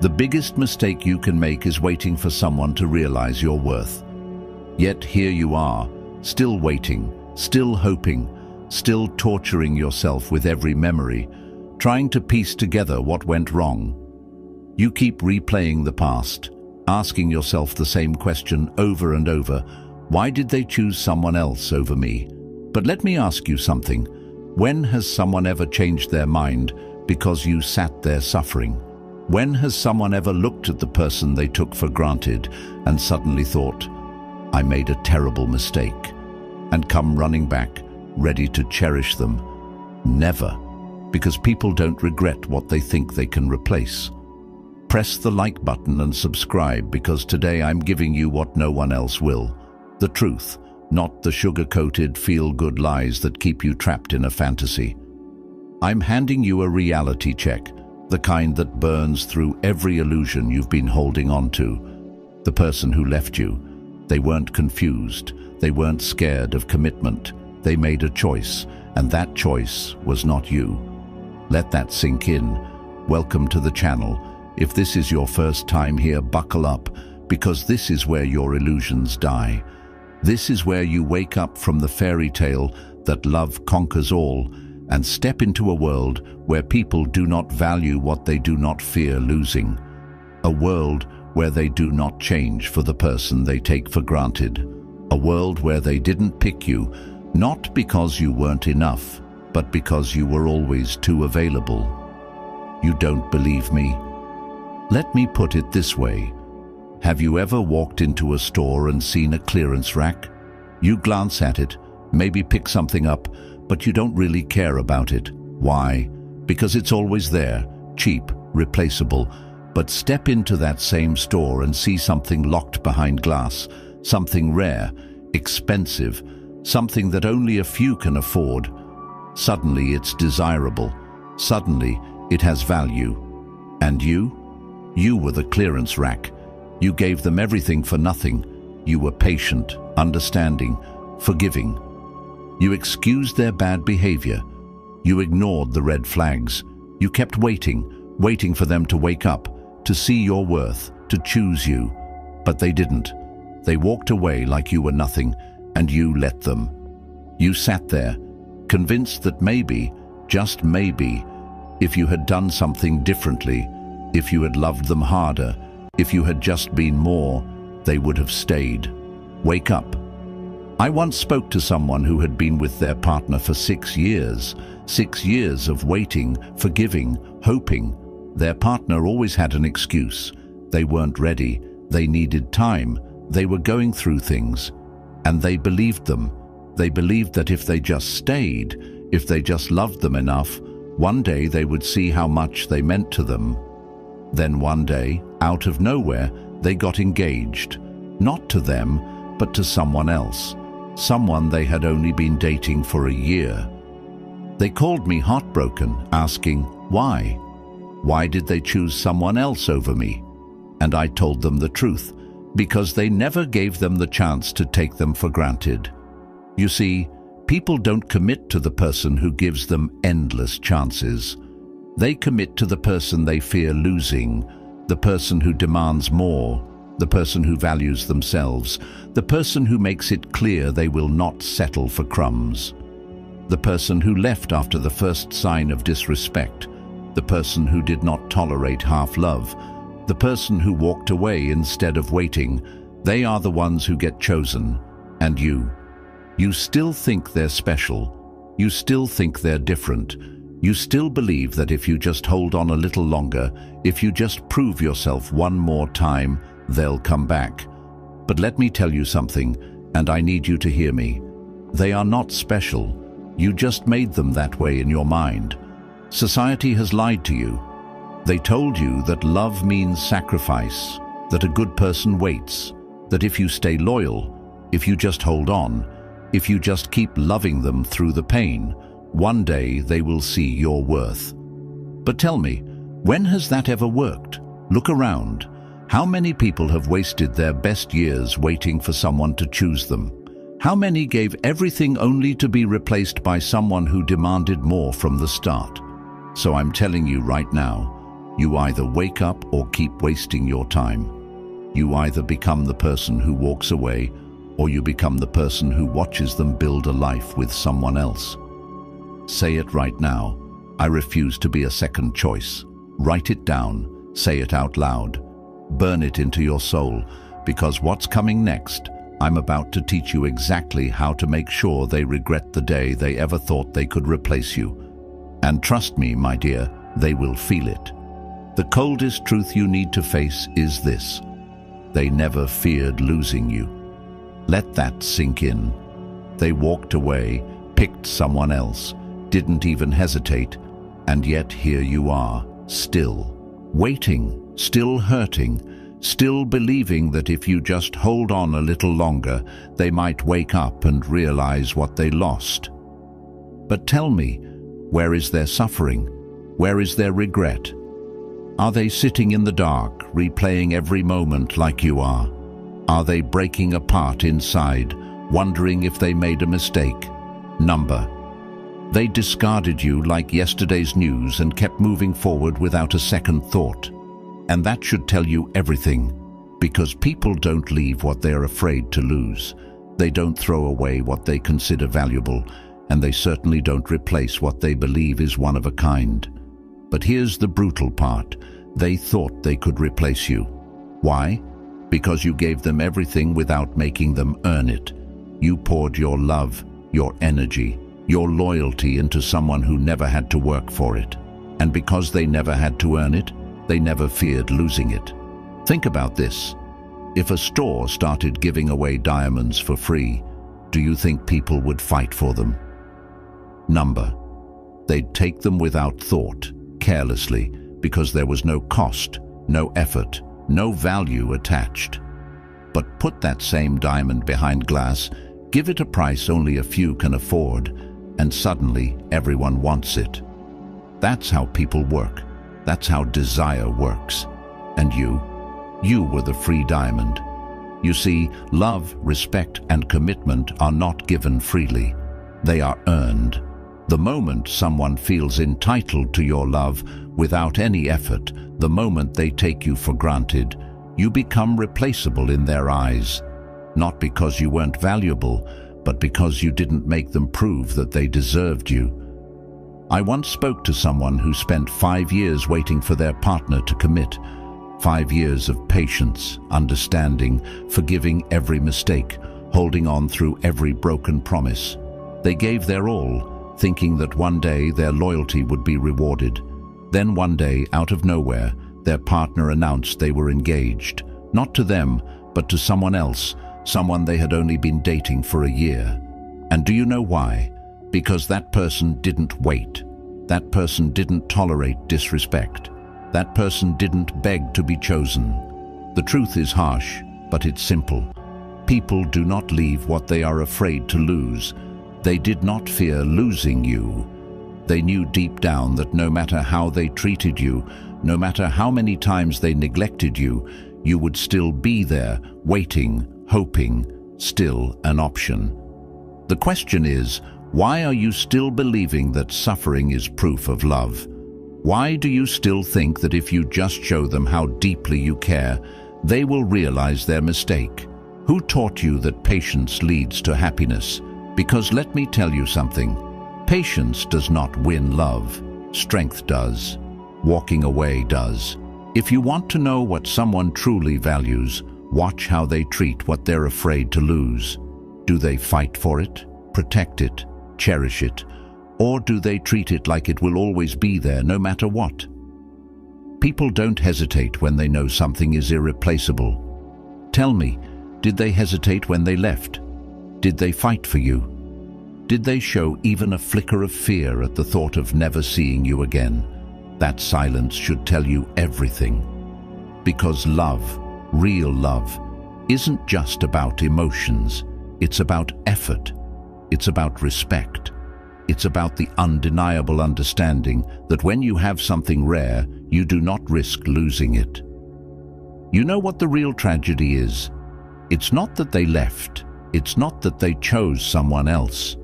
The biggest mistake you can make is waiting for someone to realize your worth. Yet here you are, still waiting, still hoping, still torturing yourself with every memory, trying to piece together what went wrong. You keep replaying the past, asking yourself the same question over and over: why did they choose someone else over me? But let me ask you something. When has someone ever changed their mind because you sat there suffering? When has someone ever looked at the person they took for granted and suddenly thought, I made a terrible mistake, and come running back, ready to cherish them? Never, because people don't regret what they think they can replace. Press the like button and subscribe, because today I'm giving you what no one else will. The truth, not the sugar-coated feel-good lies that keep you trapped in a fantasy. I'm handing you a reality check, the kind that burns through every illusion you've been holding on to. The person who left you, they weren't confused, they weren't scared of commitment. They made a choice, and that choice was not you. Let that sink in. Welcome to the channel. If this is your first time here, buckle up, because this is where your illusions die. This is where you wake up from the fairy tale that love conquers all and step into a world where people do not value what they do not fear losing. A world where they do not change for the person they take for granted. A world where they didn't pick you, not because you weren't enough, but because you were always too available. You don't believe me? Let me put it this way. Have you ever walked into a store and seen a clearance rack? You glance at it, maybe pick something up, but you don't really care about it. Why? Because it's always there, cheap, replaceable. But step into that same store and see something locked behind glass, something rare, expensive, something that only a few can afford. Suddenly it's desirable. Suddenly it has value. And you? You were the clearance rack. You gave them everything for nothing. You were patient, understanding, forgiving. You excused their bad behavior. You ignored the red flags. You kept waiting for them to wake up, to see your worth, to choose you. But they didn't. They walked away like you were nothing, and you let them. You sat there, convinced that maybe, just maybe, if you had done something differently, if you had loved them harder, if you had just been more, they would have stayed. Wake up. I once spoke to someone who had been with their partner for 6 years. 6 years of waiting, forgiving, hoping. Their partner always had an excuse. They weren't ready. They needed time. They were going through things. And they believed them. They believed that if they just stayed, if they just loved them enough, one day they would see how much they meant to them. Then one day, out of nowhere, they got engaged. Not to them, but to someone else. Someone they had only been dating for a year. They called me heartbroken, asking, why? Why did they choose someone else over me? And I told them the truth, because they never gave them the chance to take them for granted. You see, people don't commit to the person who gives them endless chances. They commit to the person they fear losing, the person who demands more, the person who values themselves, the person who makes it clear they will not settle for crumbs, the person who left after the first sign of disrespect, the person who did not tolerate half-love, the person who walked away instead of waiting. They are the ones who get chosen. And you still think they're special. You still think they're different. You still believe that if you just hold on a little longer, if you just prove yourself one more time, they'll come back. But let me tell you something, and I need you to hear me. They are not special. You just made them that way in your mind. Society has lied to you. They told you that love means sacrifice, that a good person waits, that if you stay loyal, if you just hold on, if you just keep loving them through the pain, one day they will see your worth. But tell me, when has that ever worked? Look around. How many people have wasted their best years waiting for someone to choose them? How many gave everything only to be replaced by someone who demanded more from the start? So I'm telling you right now, You either wake up or keep wasting your time. You either become the person who walks away, or you become the person who watches them build a life with someone else. Say it right now. I refuse to be a second choice. Write it down. Say it out loud. Burn it into your soul, because what's coming next, I'm about to teach you exactly how to make sure they regret the day they ever thought they could replace you. And trust me, my dear, they will feel it. The coldest truth you need to face is this: they never feared losing you. Let that sink in. They walked away, picked someone else, didn't even hesitate, and yet here you are, still waiting, still hurting, still believing that if you just hold on a little longer, they might wake up and realize what they lost. But tell me, where is their suffering? Where is their regret? Are they sitting in the dark, replaying every moment like you are? Are they breaking apart inside, wondering if they made a mistake? They discarded you like yesterday's news and kept moving forward without a second thought. And that should tell you everything, because people don't leave what they're afraid to lose. They don't throw away what they consider valuable, and they certainly don't replace what they believe is one of a kind. But here's the brutal part. They thought they could replace you. Why? Because you gave them everything without making them earn it. You poured your love, your energy, your loyalty into someone who never had to work for it. And because they never had to earn it, they never feared losing it. Think about this. If a store started giving away diamonds for free, do you think people would fight for them? They'd take them without thought, carelessly, because there was no cost, no effort, no value attached. But put that same diamond behind glass, give it a price only a few can afford, and suddenly everyone wants it. That's how people work. That's how desire works. And you were the free diamond. You see, love, respect, and commitment are not given freely. They are earned. The moment someone feels entitled to your love without any effort, the moment they take you for granted, you become replaceable in their eyes. Not because you weren't valuable, but because you didn't make them prove that they deserved you. I once spoke to someone who spent 5 years waiting for their partner to commit. 5 years of patience, understanding, forgiving every mistake, holding on through every broken promise. They gave their all, thinking that one day their loyalty would be rewarded. Then one day, out of nowhere, their partner announced they were engaged, not to them, but to someone else, someone they had only been dating for a year. And do you know why? Because that person didn't wait. That person didn't tolerate disrespect. That person didn't beg to be chosen. The truth is harsh, but it's simple. People do not leave what they are afraid to lose. They did not fear losing you. They knew deep down that no matter how they treated you, no matter how many times they neglected you, you would still be there, waiting, hoping, still an option. The question is, why are you still believing that suffering is proof of love? Why do you still think that if you just show them how deeply you care, they will realize their mistake? Who taught you that patience leads to happiness? Because let me tell you something. Patience does not win love. Strength does. Walking away does. If you want to know what someone truly values, watch how they treat what they're afraid to lose. Do they fight for it, protect it, cherish it, or do they treat it like it will always be there no matter what? People don't hesitate when they know something is irreplaceable. Tell me, did they hesitate when they left? Did they fight for you? Did they show even a flicker of fear at the thought of never seeing you again? That silence should tell you everything. Because love, real love, isn't just about emotions. It's about effort. It's about respect. It's about the undeniable understanding that when you have something rare, you do not risk losing it. You know what the real tragedy is? It's not that they left. It's not that they chose someone else.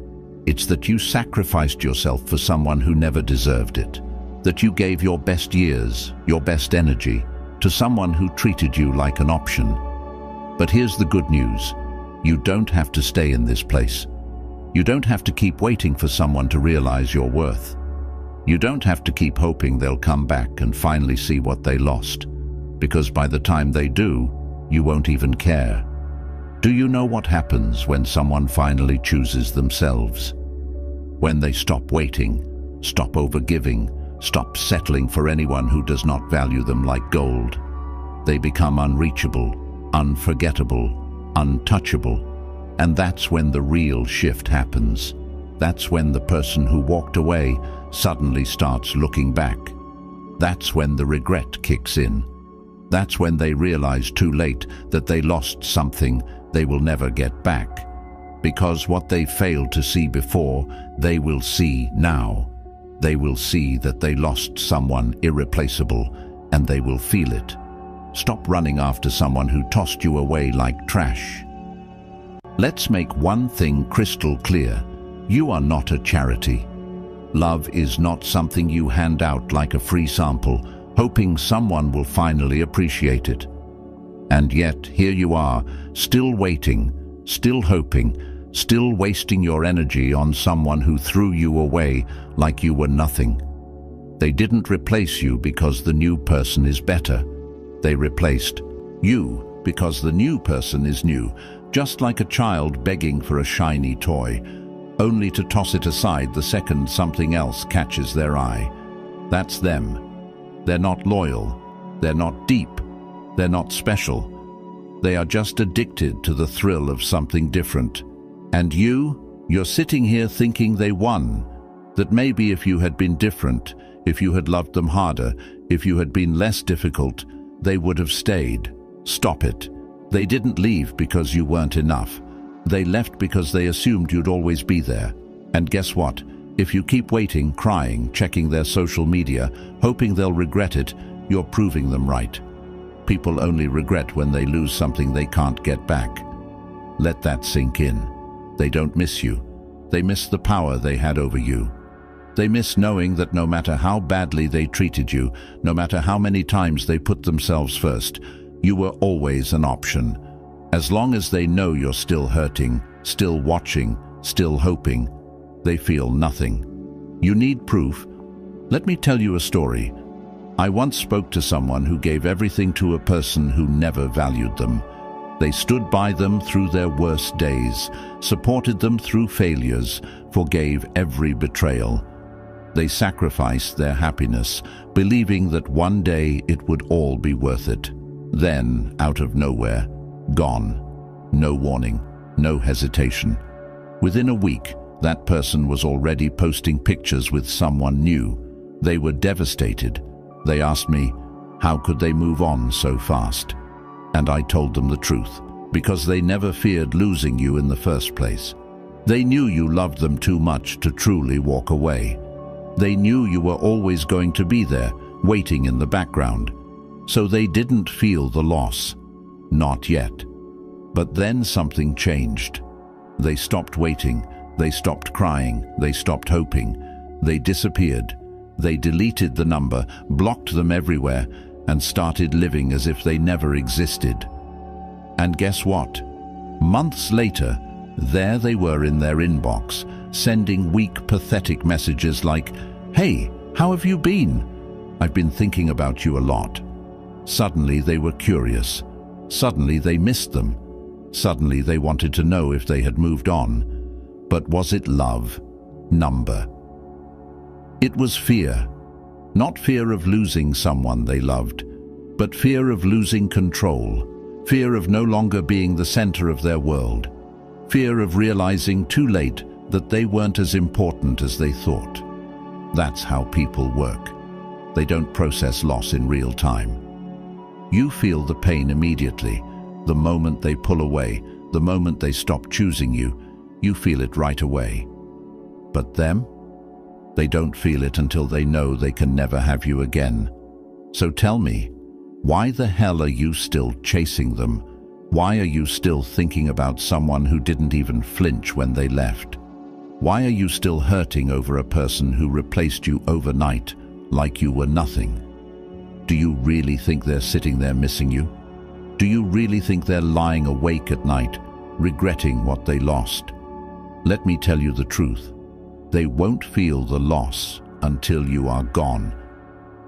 It's that you sacrificed yourself for someone who never deserved it. that you gave your best years, your best energy, to someone who treated you like an option. But here's the good news. You don't have to stay in this place. You don't have to keep waiting for someone to realize your worth. You don't have to keep hoping they'll come back and finally see what they lost, because by the time they do, you won't even care. Do you know what happens when someone finally chooses themselves? When they stop waiting, stop overgiving, stop settling for anyone who does not value them like gold. They become unreachable, unforgettable, untouchable. And that's when the real shift happens. That's when the person who walked away suddenly starts looking back. That's when the regret kicks in. That's when they realize too late that they lost something they will never get back. Because what they failed to see before, they will see now. They will see that they lost someone irreplaceable, and they will feel it. Stop running after someone who tossed you away like trash. Let's make one thing crystal clear. You are not a charity. Love is not something you hand out like a free sample, hoping someone will finally appreciate it. And yet, here you are, still waiting, still hoping, still wasting your energy on someone who threw you away like you were nothing. They didn't replace you because the new person is better. They replaced you because the new person is new, just like a child begging for a shiny toy, only to toss it aside the second something else catches their eye. That's them. They're not loyal. They're not deep. They're not special. They are just addicted to the thrill of something different. And you're sitting here thinking they won, that maybe if you had been different, if you had loved them harder, if you had been less difficult, they would have stayed. Stop it. They didn't leave because you weren't enough. They left because they assumed you'd always be there. And guess what? If you keep waiting, crying, checking their social media, hoping they'll regret it, you're proving them right. People only regret when they lose something they can't get back. Let that sink in. They don't miss you. They miss the power they had over you. They miss knowing that no matter how badly they treated you, no matter how many times they put themselves first, you were always an option. As long as they know you're still hurting, still watching, still hoping, they feel nothing. You need proof? Let me tell you a story. I once spoke to someone who gave everything to a person who never valued them. They stood by them through their worst days, supported them through failures, forgave every betrayal. They sacrificed their happiness, believing that one day it would all be worth it. Then, out of nowhere, gone. No warning, no hesitation. Within a week, that person was already posting pictures with someone new. They were devastated. They asked me, how could they move on so fast? And I told them the truth, because they never feared losing you in the first place. They knew you loved them too much to truly walk away. They knew you were always going to be there, waiting in the background. So they didn't feel the loss. Not yet. But then something changed. They stopped waiting. They stopped crying. They stopped hoping. They disappeared. They deleted the number, blocked them everywhere, and started living as if they never existed. And guess what? Months later, there they were in their inbox, sending weak, pathetic messages like, "Hey, how have you been? I've been thinking about you a lot." Suddenly they were curious. Suddenly they missed them. Suddenly they wanted to know if they had moved on. But was it love? Number. It was fear. Not fear of losing someone they loved, but fear of losing control. Fear of no longer being the center of their world. Fear of realizing too late that they weren't as important as they thought. That's how people work. They don't process loss in real time. You feel the pain immediately. The moment they pull away, the moment they stop choosing you, you feel it right away. But them? They don't feel it until they know they can never have you again. So tell me, why the hell are you still chasing them? Why are you still thinking about someone who didn't even flinch when they left? Why are you still hurting over a person who replaced you overnight, like you were nothing. Do you really think they're sitting there missing you? Do you really think they're lying awake at night, regretting what they lost? Let me tell you the truth. They won't feel the loss until you are gone.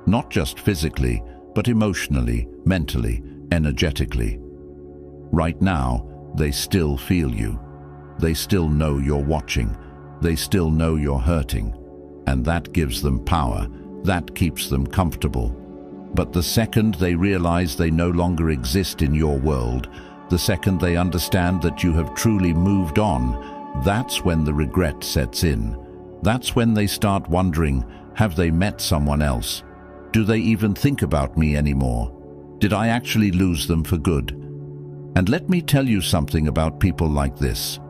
Not just physically, but emotionally, mentally, energetically. Right now, they still feel you. They still know you're watching. They still know you're hurting. And that gives them power. That keeps them comfortable. But the second they realize they no longer exist in your world, the second they understand that you have truly moved on, that's when the regret sets in. That's when they start wondering, have they met someone else? Do they even think about me anymore? Did I actually lose them for good? And let me tell you something about people like this.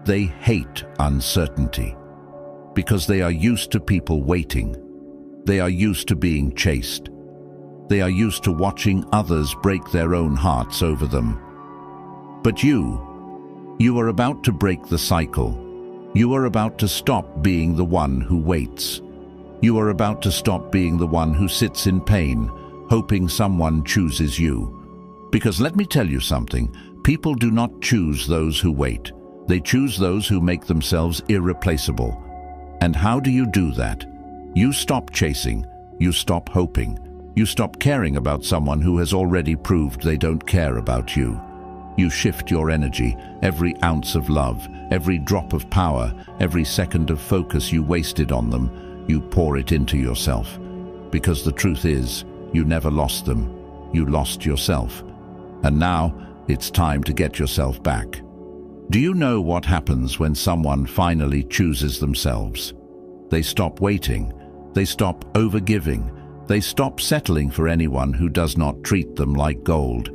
They hate uncertainty because they are used to people waiting. They are used to being chased. They are used to watching others break their own hearts over them. But you are about to break the cycle. You are about to stop being the one who waits. You are about to stop being the one who sits in pain, hoping someone chooses you. Because let me tell you something, people do not choose those who wait. They choose those who make themselves irreplaceable. And how do you do that? You stop chasing. You stop hoping. You stop caring about someone who has already proved they don't care about you. You shift your energy, every ounce of love, every drop of power, every second of focus you wasted on them, you pour it into yourself. Because the truth is, you never lost them. You lost yourself. And now, it's time to get yourself back. Do you know what happens when someone finally chooses themselves? They stop waiting. They stop overgiving. They stop settling for anyone who does not treat them like gold.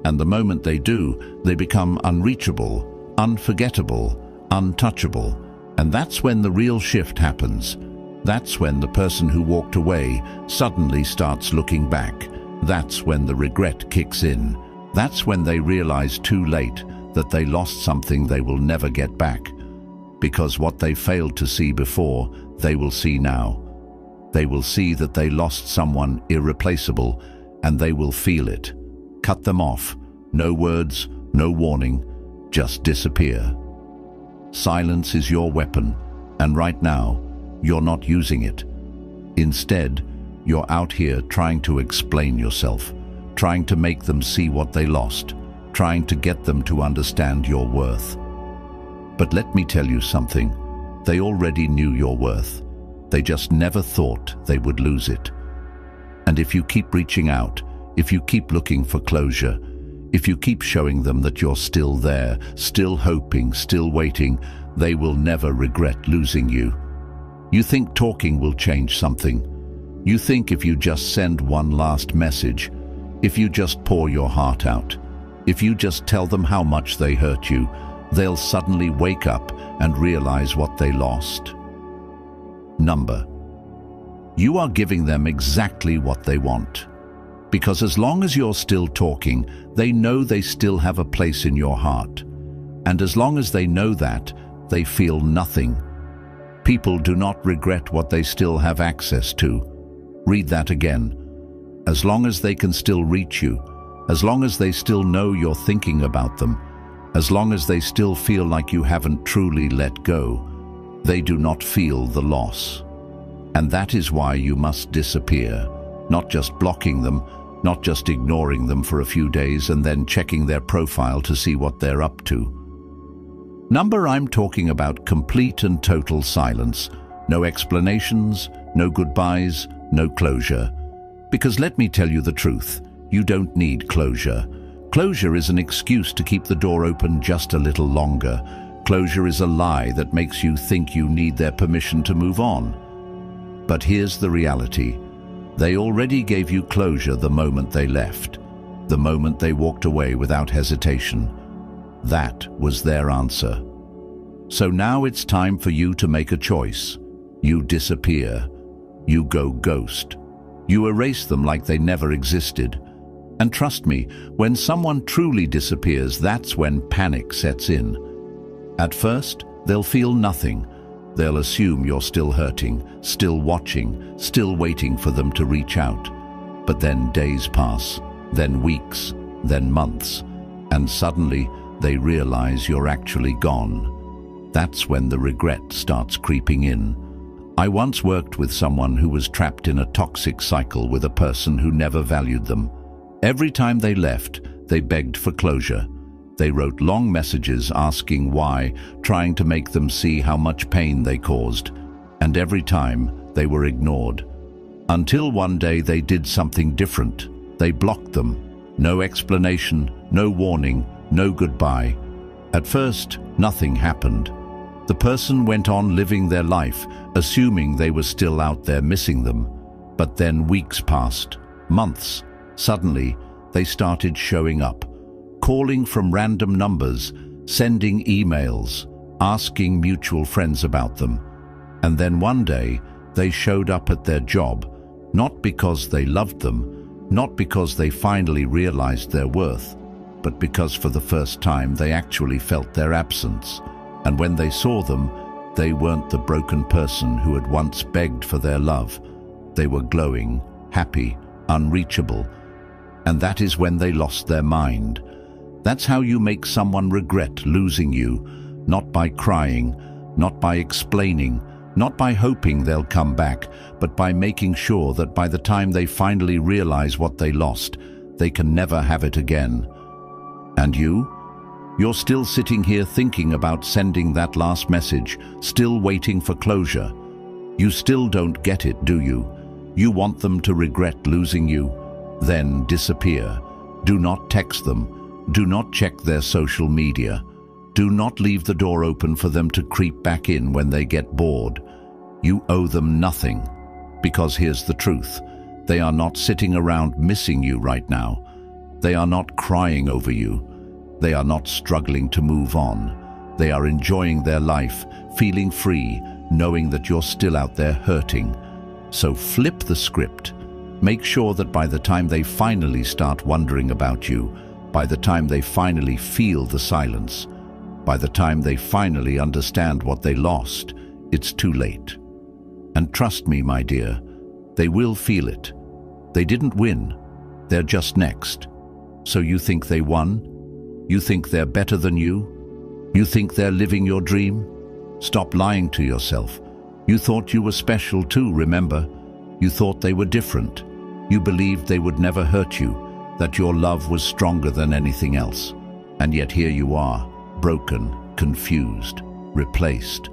And the moment they do, they become unreachable, unforgettable, untouchable. And that's when the real shift happens. That's when the person who walked away suddenly starts looking back. That's when the regret kicks in. That's when they realize too late that they lost something they will never get back. Because what they failed to see before, they will see now. They will see that they lost someone irreplaceable, and they will feel it. Cut them off. No words, no warning, just disappear. Silence is your weapon, and right now, you're not using it. Instead, you're out here trying to explain yourself, trying to make them see what they lost, trying to get them to understand your worth. But let me tell you something, they already knew your worth. They just never thought they would lose it. And if you keep reaching out, if you keep looking for closure, if you keep showing them that you're still there, still hoping, still waiting, they will never regret losing you. You think talking will change something. You think if you just send one last message, if you just pour your heart out, if you just tell them how much they hurt you, they'll suddenly wake up and realize what they lost. Number. You are giving them exactly what they want. Because as long as you're still talking, they know they still have a place in your heart. And as long as they know that, they feel nothing. People do not regret what they still have access to. Read that again. As long as they can still reach you, as long as they still know you're thinking about them, as long as they still feel like you haven't truly let go, they do not feel the loss. And that is why you must disappear, not just blocking them, not just ignoring them for a few days and then checking their profile to see what they're up to. Number, I'm talking about complete and total silence. No explanations, no goodbyes, no closure. Because let me tell you the truth, you don't need closure. Closure is an excuse to keep the door open just a little longer. Closure is a lie that makes you think you need their permission to move on. But here's the reality. They already gave you closure the moment they left, the moment they walked away without hesitation. That was their answer. So now it's time for you to make a choice. You disappear. You go ghost. You erase them like they never existed. And trust me, when someone truly disappears, that's when panic sets in. At first, they'll feel nothing. They'll assume you're still hurting, still watching, still waiting for them to reach out. But then days pass, then weeks, then months, and suddenly they realize you're actually gone. That's when the regret starts creeping in. I once worked with someone who was trapped in a toxic cycle with a person who never valued them. Every time they left, they begged for closure. They wrote long messages asking why, trying to make them see how much pain they caused. And every time, they were ignored. Until one day they did something different. They blocked them. No explanation, no warning, no goodbye. At first, nothing happened. The person went on living their life, assuming they were still out there missing them. But then weeks passed, months. Suddenly, they started showing up, calling from random numbers, sending emails, asking mutual friends about them. And then one day, they showed up at their job, not because they loved them, not because they finally realized their worth, but because for the first time they actually felt their absence. And when they saw them, they weren't the broken person who had once begged for their love. They were glowing, happy, unreachable. And that is when they lost their mind. That's how you make someone regret losing you, not by crying, not by explaining, not by hoping they'll come back, but by making sure that by the time they finally realize what they lost, they can never have it again. And you? You're still sitting here thinking about sending that last message, still waiting for closure. You still don't get it, do you? You want them to regret losing you, then disappear. Do not text them. Do not check their social media. Do not leave the door open for them to creep back in when they get bored. You owe them nothing. Because here's the truth. They are not sitting around missing you right now. They are not crying over you. They are not struggling to move on. They are enjoying their life, feeling free, knowing that you're still out there hurting. So flip the script. Make sure that by the time they finally start wondering about you, by the time they finally feel the silence, by the time they finally understand what they lost, it's too late. And trust me, my dear, they will feel it. They didn't win. They're just next. So you think they won? You think they're better than you? You think they're living your dream? Stop lying to yourself. You thought you were special too, remember? You thought they were different. You believed they would never hurt you, that your love was stronger than anything else. And yet here you are, broken, confused, replaced.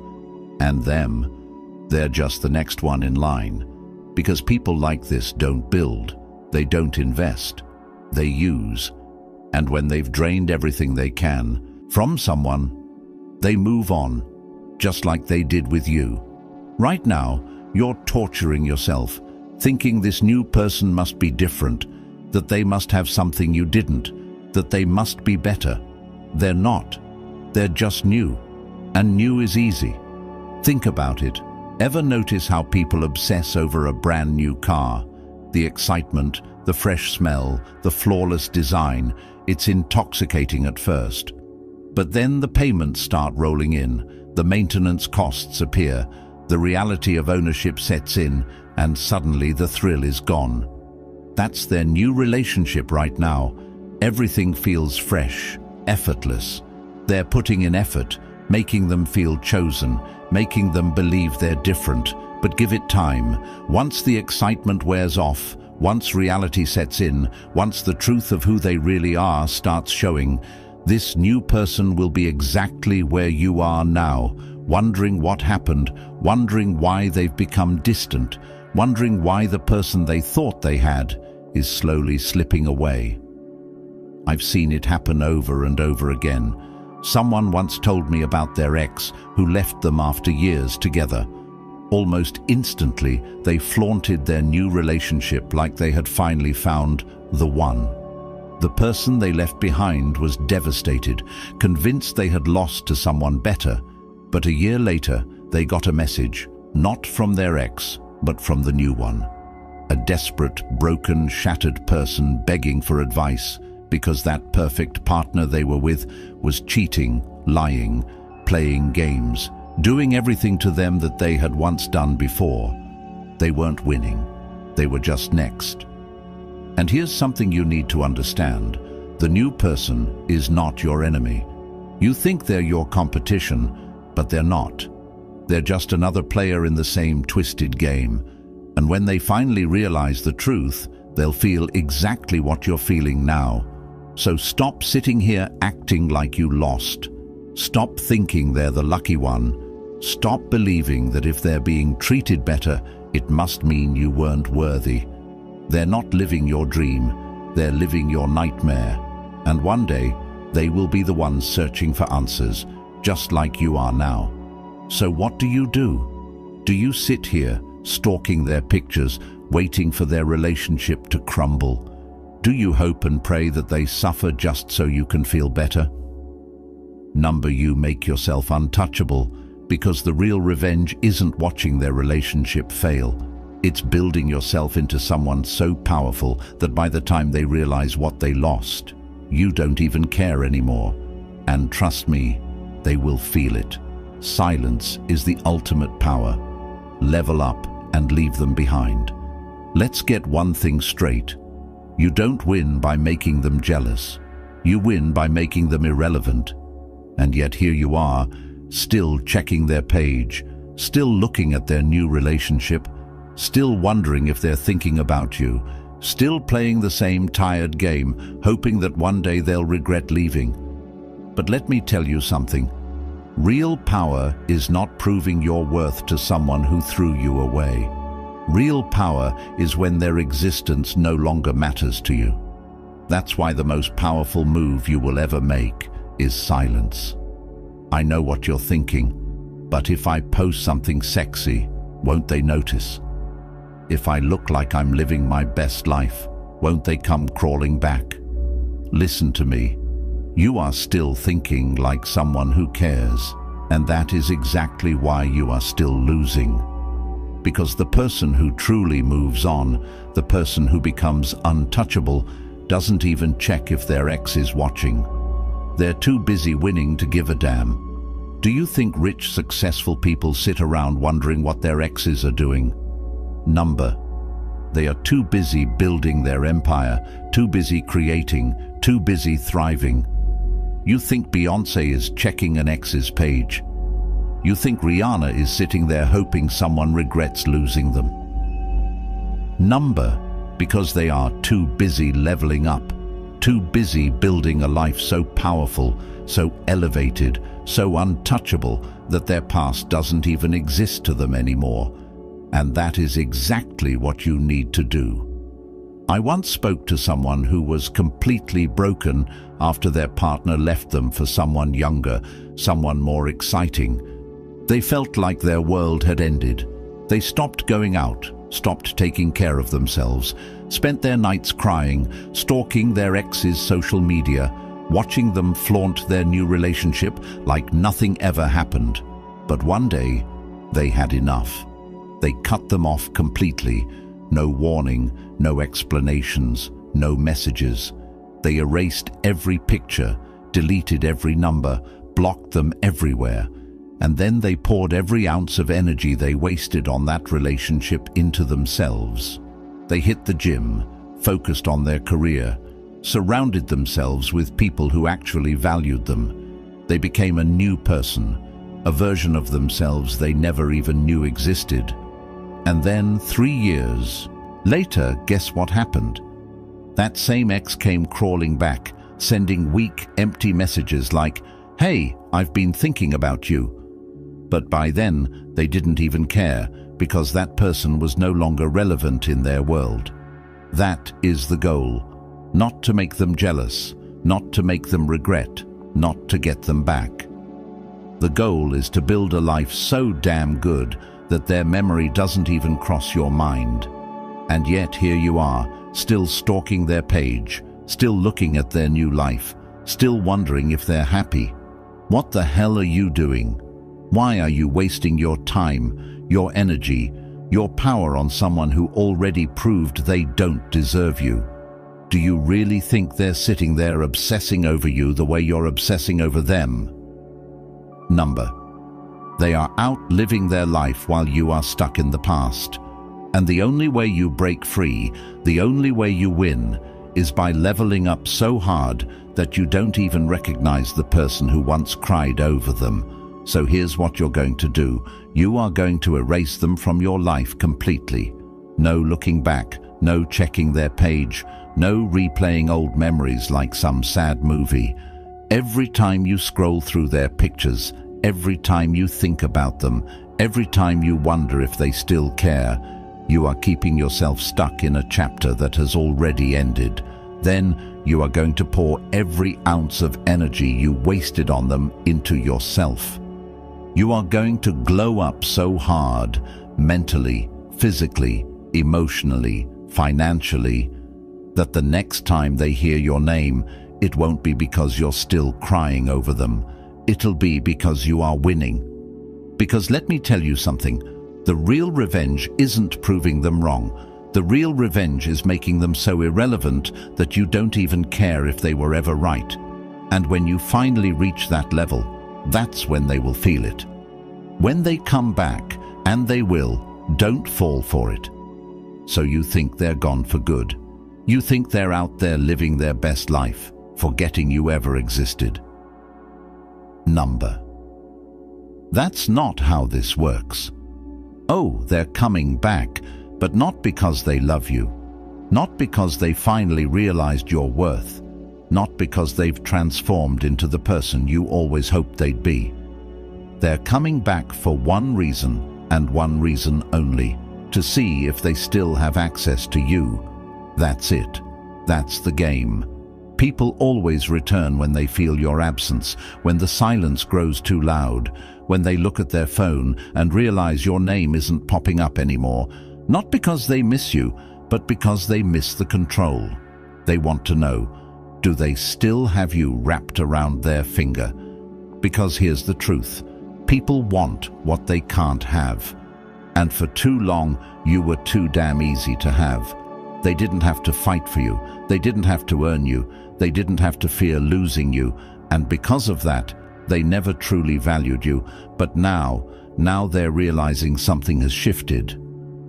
And them, they're just the next one in line. Because people like this don't build, they don't invest, they use. And when they've drained everything they can from someone, they move on, just like they did with you. Right now, you're torturing yourself, thinking this new person must be different, that they must have something you didn't, that they must be better. They're not. They're just new. And new is easy. Think about it. Ever notice how people obsess over a brand new car? The excitement, the fresh smell, the flawless design. It's intoxicating at first. But then the payments start rolling in, the maintenance costs appear, the reality of ownership sets in, and suddenly the thrill is gone. That's their new relationship right now. Everything feels fresh, effortless. They're putting in effort, making them feel chosen, making them believe they're different. But give it time. Once the excitement wears off, once reality sets in, once the truth of who they really are starts showing, this new person will be exactly where you are now, wondering what happened, wondering why they've become distant, wondering why the person they thought they had is slowly slipping away. I've seen it happen over and over again. Someone once told me about their ex who left them after years together. Almost instantly, they flaunted their new relationship like they had finally found the one. The person they left behind was devastated, convinced they had lost to someone better. But a year later, they got a message, not from their ex, but from the new one. A desperate, broken, shattered person begging for advice because that perfect partner they were with was cheating, lying, playing games, doing everything to them that they had once done before. They weren't winning. They were just next. And here's something you need to understand. The new person is not your enemy. You think they're your competition, but they're not. They're just another player in the same twisted game. And when they finally realize the truth, they'll feel exactly what you're feeling now. So stop sitting here acting like you lost. Stop thinking they're the lucky one. Stop believing that if they're being treated better, it must mean you weren't worthy. They're not living your dream, they're living your nightmare. And one day, they will be the ones searching for answers, just like you are now. So what do? Do you sit here, stalking their pictures, waiting for their relationship to crumble? Do you hope and pray that they suffer just so you can feel better? You make yourself untouchable, because the real revenge isn't watching their relationship fail. It's building yourself into someone so powerful that by the time they realize what they lost, you don't even care anymore. And trust me, they will feel it. Silence is the ultimate power. Level up and leave them behind. Let's get one thing straight. You don't win by making them jealous. You win by making them irrelevant. And yet here you are, still checking their page, still looking at their new relationship, still wondering if they're thinking about you, still playing the same tired game, hoping that one day they'll regret leaving. But let me tell you something. Real power is not proving your worth to someone who threw you away. Real power is when their existence no longer matters to you. That's why the most powerful move you will ever make is silence. I know what you're thinking, but if I post something sexy, won't they notice? If I look like I'm living my best life, won't they come crawling back? Listen to me. You are still thinking like someone who cares, and that is exactly why you are still losing. Because the person who truly moves on, the person who becomes untouchable, doesn't even check if their ex is watching. They're too busy winning to give a damn. Do you think rich, successful people sit around wondering what their exes are doing? They are too busy building their empire, too busy creating, too busy thriving. You think Beyoncé is checking an ex's page. You think Rihanna is sitting there hoping someone regrets losing them. Because they are too busy leveling up, too busy building a life so powerful, so elevated, so untouchable that their past doesn't even exist to them anymore. And that is exactly what you need to do. I once spoke to someone who was completely broken after their partner left them for someone younger, someone more exciting. They felt like their world had ended. They stopped going out, stopped taking care of themselves, spent their nights crying, stalking their ex's social media, watching them flaunt their new relationship like nothing ever happened. But one day, they had enough. They cut them off completely. No warning, no explanations, no messages. They erased every picture, deleted every number, blocked them everywhere. And then they poured every ounce of energy they wasted on that relationship into themselves. They hit the gym, focused on their career, surrounded themselves with people who actually valued them. They became a new person, a version of themselves they never even knew existed. And then 3 years later, guess what happened? That same ex came crawling back, sending weak, empty messages like, "Hey, I've been thinking about you." But by then, they didn't even care, because that person was no longer relevant in their world. That is the goal. Not to make them jealous, not to make them regret, not to get them back. The goal is to build a life so damn good that their memory doesn't even cross your mind. And yet here you are, still stalking their page, still looking at their new life, still wondering if they're happy. What the hell are you doing? Why are you wasting your time, your energy, your power on someone who already proved they don't deserve you? Do you really think they're sitting there obsessing over you the way you're obsessing over them? They are out living their life while you are stuck in the past. And the only way you break free, the only way you win, is by leveling up so hard that you don't even recognize the person who once cried over them. So here's what you're going to do. You are going to erase them from your life completely. No looking back, no checking their page, no replaying old memories like some sad movie. Every time you scroll through their pictures, every time you think about them, every time you wonder if they still care, you are keeping yourself stuck in a chapter that has already ended. Then you are going to pour every ounce of energy you wasted on them into yourself. You are going to glow up so hard, mentally, physically, emotionally, financially, that the next time they hear your name, it won't be because you're still crying over them. It'll be because you are winning. Because let me tell you something, the real revenge isn't proving them wrong. The real revenge is making them so irrelevant that you don't even care if they were ever right. And when you finally reach that level, that's when they will feel it. When they come back, and they will, don't fall for it. So you think they're gone for good. You think they're out there living their best life, forgetting you ever existed. Number. That's not how this works. Oh, they're coming back, but not because they love you. Not because they finally realized your worth. Not because they've transformed into the person you always hoped they'd be. They're coming back for one reason, and one reason only, to see if they still have access to you. That's it. That's the game. People always return when they feel your absence, when the silence grows too loud, when they look at their phone and realize your name isn't popping up anymore, not because they miss you, but because they miss the control. They want to know, do they still have you wrapped around their finger? Because here's the truth, people want what they can't have. And for too long, you were too damn easy to have. They didn't have to fight for you, they didn't have to earn you, they didn't have to fear losing you, and because of that, they never truly valued you. But now they're realizing something has shifted.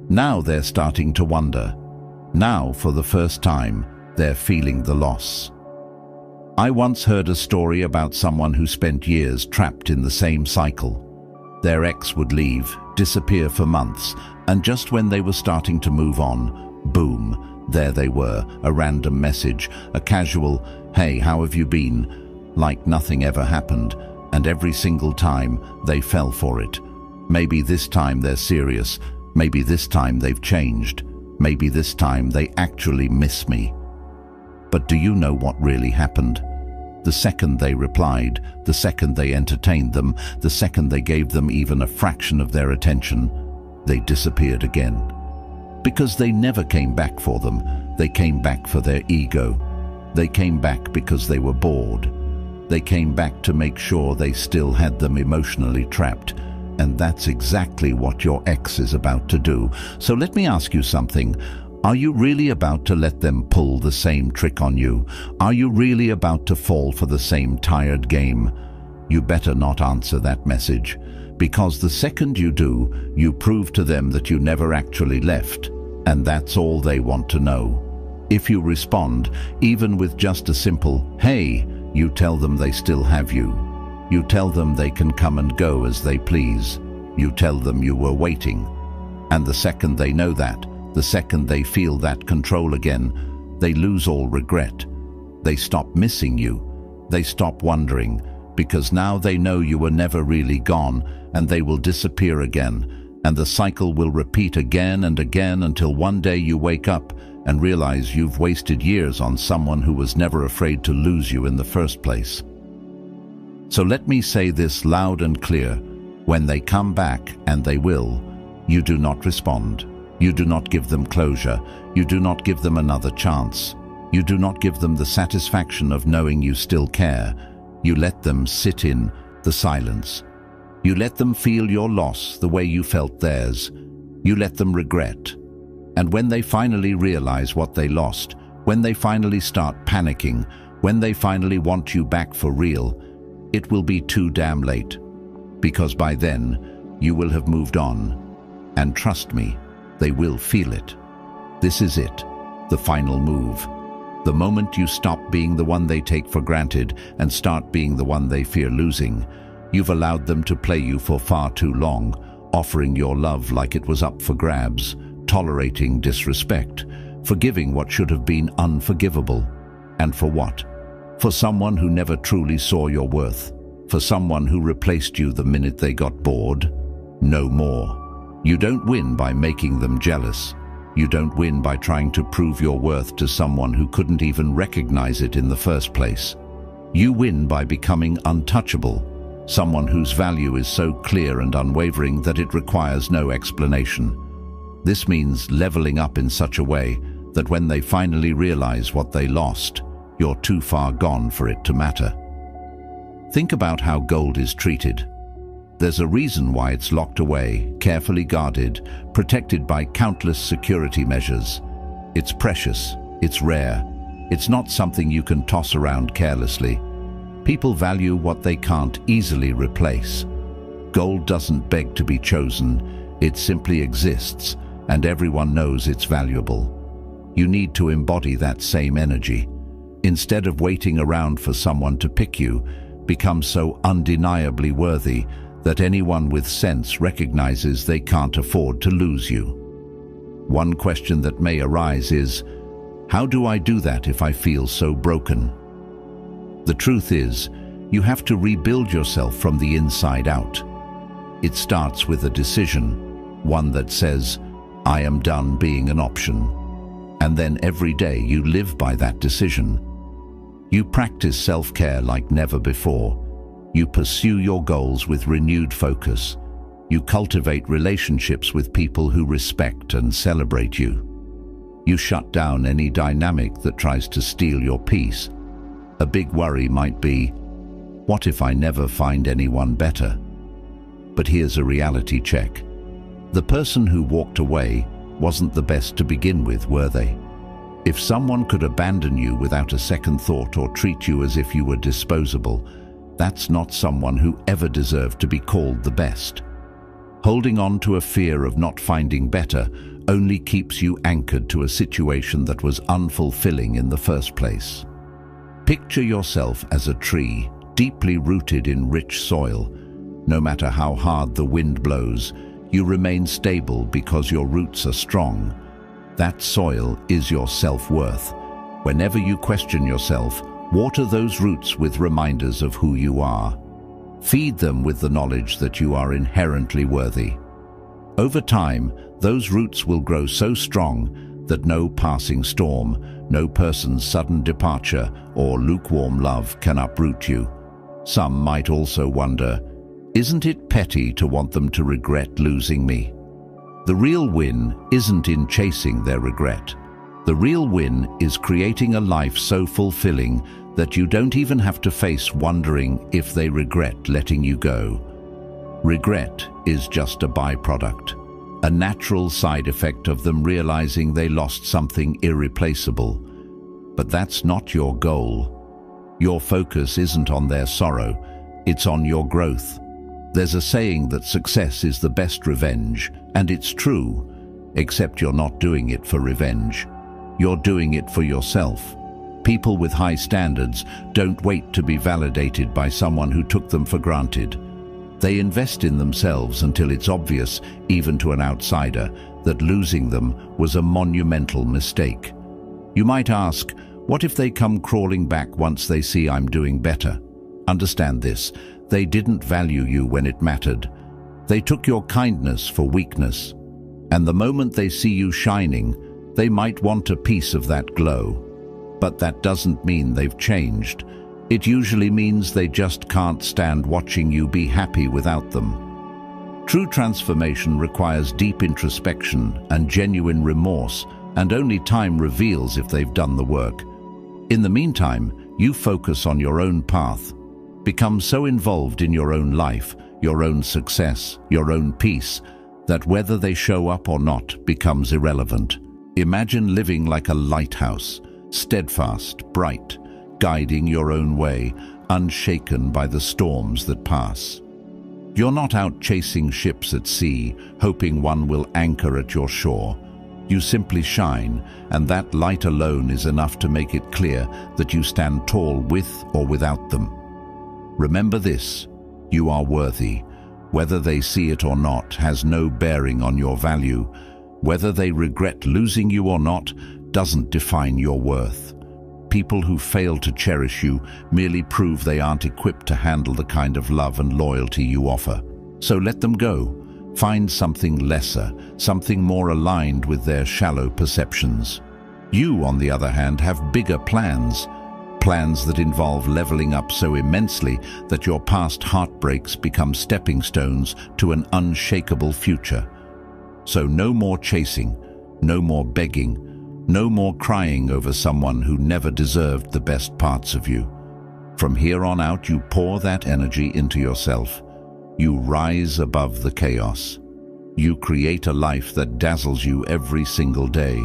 Now they're starting to wonder. Now, for the first time, they're feeling the loss. I once heard a story about someone who spent years trapped in the same cycle. Their ex would leave, disappear for months, and just when they were starting to move on, boom, there they were, a random message, a casual, "Hey, how have you been?" Like nothing ever happened, and every single time they fell for it. Maybe this time they're serious, maybe this time they've changed, maybe this time they actually miss me. But do you know what really happened? The second they replied, the second they entertained them, the second they gave them even a fraction of their attention, they disappeared again. Because they never came back for them, they came back for their ego. They came back because they were bored. They came back to make sure they still had them emotionally trapped. And that's exactly what your ex is about to do. So let me ask you something. Are you really about to let them pull the same trick on you? Are you really about to fall for the same tired game? You better not answer that message, because the second you do, you prove to them that you never actually left, and that's all they want to know. If you respond, even with just a simple, "Hey," you tell them they still have you. You tell them they can come and go as they please. You tell them you were waiting. And the second they know that, the second they feel that control again, they lose all regret. They stop missing you. They stop wondering, because now they know you were never really gone, and they will disappear again. And the cycle will repeat again and again until one day you wake up and realize you've wasted years on someone who was never afraid to lose you in the first place. So let me say this loud and clear. When they come back, and they will, you do not respond. You do not give them closure. You do not give them another chance. You do not give them the satisfaction of knowing you still care. You let them sit in the silence. You let them feel your loss the way you felt theirs. You let them regret. And when they finally realize what they lost, when they finally start panicking, when they finally want you back for real, it will be too damn late. because by then you will have moved on. And trust me, they will feel it. This is it, the final move. The moment you stop being the one they take for granted and start being the one they fear losing, you've allowed them to play you for far too long, offering your love like it was up for grabs, tolerating disrespect, forgiving what should have been unforgivable. And for what? For someone who never truly saw your worth. For someone who replaced you the minute they got bored. No more. You don't win by making them jealous. You don't win by trying to prove your worth to someone who couldn't even recognize it in the first place. You win by becoming untouchable, someone whose value is so clear and unwavering that it requires no explanation. This means leveling up in such a way that when they finally realize what they lost, you're too far gone for it to matter. Think about how gold is treated. There's a reason why it's locked away, carefully guarded, protected by countless security measures. It's precious, it's rare, it's not something you can toss around carelessly. People value what they can't easily replace. Gold doesn't beg to be chosen, it simply exists, and everyone knows it's valuable. You need to embody that same energy. Instead of waiting around for someone to pick you, become so undeniably worthy that anyone with sense recognizes they can't afford to lose you. One question that may arise is, how do I do that if I feel so broken? The truth is, you have to rebuild yourself from the inside out. It starts with a decision, one that says, I am done being an option. And then every day you live by that decision. You practice self-care like never before. You pursue your goals with renewed focus. You cultivate relationships with people who respect and celebrate you. You shut down any dynamic that tries to steal your peace. A big worry might be, what if I never find anyone better? But here's a reality check. The person who walked away wasn't the best to begin with, were they? If someone could abandon you without a second thought or treat you as if you were disposable, that's not someone who ever deserved to be called the best. Holding on to a fear of not finding better only keeps you anchored to a situation that was unfulfilling in the first place. Picture yourself as a tree, deeply rooted in rich soil. No matter how hard the wind blows, you remain stable because your roots are strong. That soil is your self-worth. Whenever you question yourself, water those roots with reminders of who you are. Feed them with the knowledge that you are inherently worthy. Over time, those roots will grow so strong that no passing storm, no person's sudden departure, or lukewarm love can uproot you. Some might also wonder, isn't it petty to want them to regret losing me? The real win isn't in chasing their regret. The real win is creating a life so fulfilling that you don't even have to face wondering if they regret letting you go. Regret is just a byproduct, a natural side effect of them realizing they lost something irreplaceable. But that's not your goal. Your focus isn't on their sorrow, it's on your growth. There's a saying that success is the best revenge, and it's true, except you're not doing it for revenge. You're doing it for yourself. People with high standards don't wait to be validated by someone who took them for granted. They invest in themselves until it's obvious, even to an outsider, that losing them was a monumental mistake. You might ask, what if they come crawling back once they see I'm doing better? Understand this. They didn't value you when it mattered. They took your kindness for weakness. And the moment they see you shining, they might want a piece of that glow. But that doesn't mean they've changed. It usually means they just can't stand watching you be happy without them. True transformation requires deep introspection and genuine remorse, and only time reveals if they've done the work. In the meantime, you focus on your own path. Become so involved in your own life, your own success, your own peace, that whether they show up or not becomes irrelevant. Imagine living like a lighthouse, steadfast, bright, guiding your own way, unshaken by the storms that pass. You're not out chasing ships at sea, hoping one will anchor at your shore. You simply shine, and that light alone is enough to make it clear that you stand tall with or without them. Remember this: you are worthy. Whether they see it or not has no bearing on your value. Whether they regret losing you or not doesn't define your worth. People who fail to cherish you merely prove they aren't equipped to handle the kind of love and loyalty you offer. So let them go. Find something lesser, something more aligned with their shallow perceptions. You, on the other hand, have bigger plans. Plans that involve leveling up so immensely that your past heartbreaks become stepping stones to an unshakable future. So no more chasing, no more begging, no more crying over someone who never deserved the best parts of you. From here on out, you pour that energy into yourself. You rise above the chaos. You create a life that dazzles you every single day,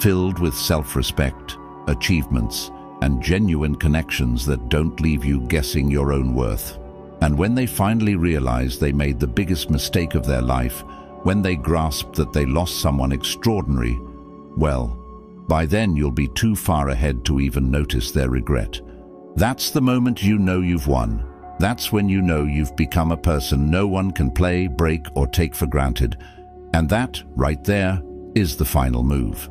filled with self-respect, achievements, and genuine connections that don't leave you guessing your own worth. And when they finally realize they made the biggest mistake of their life, when they grasp that they lost someone extraordinary, well, by then you'll be too far ahead to even notice their regret. That's the moment you know you've won. That's when you know you've become a person no one can play, break, or take for granted. And that, right there, is the final move.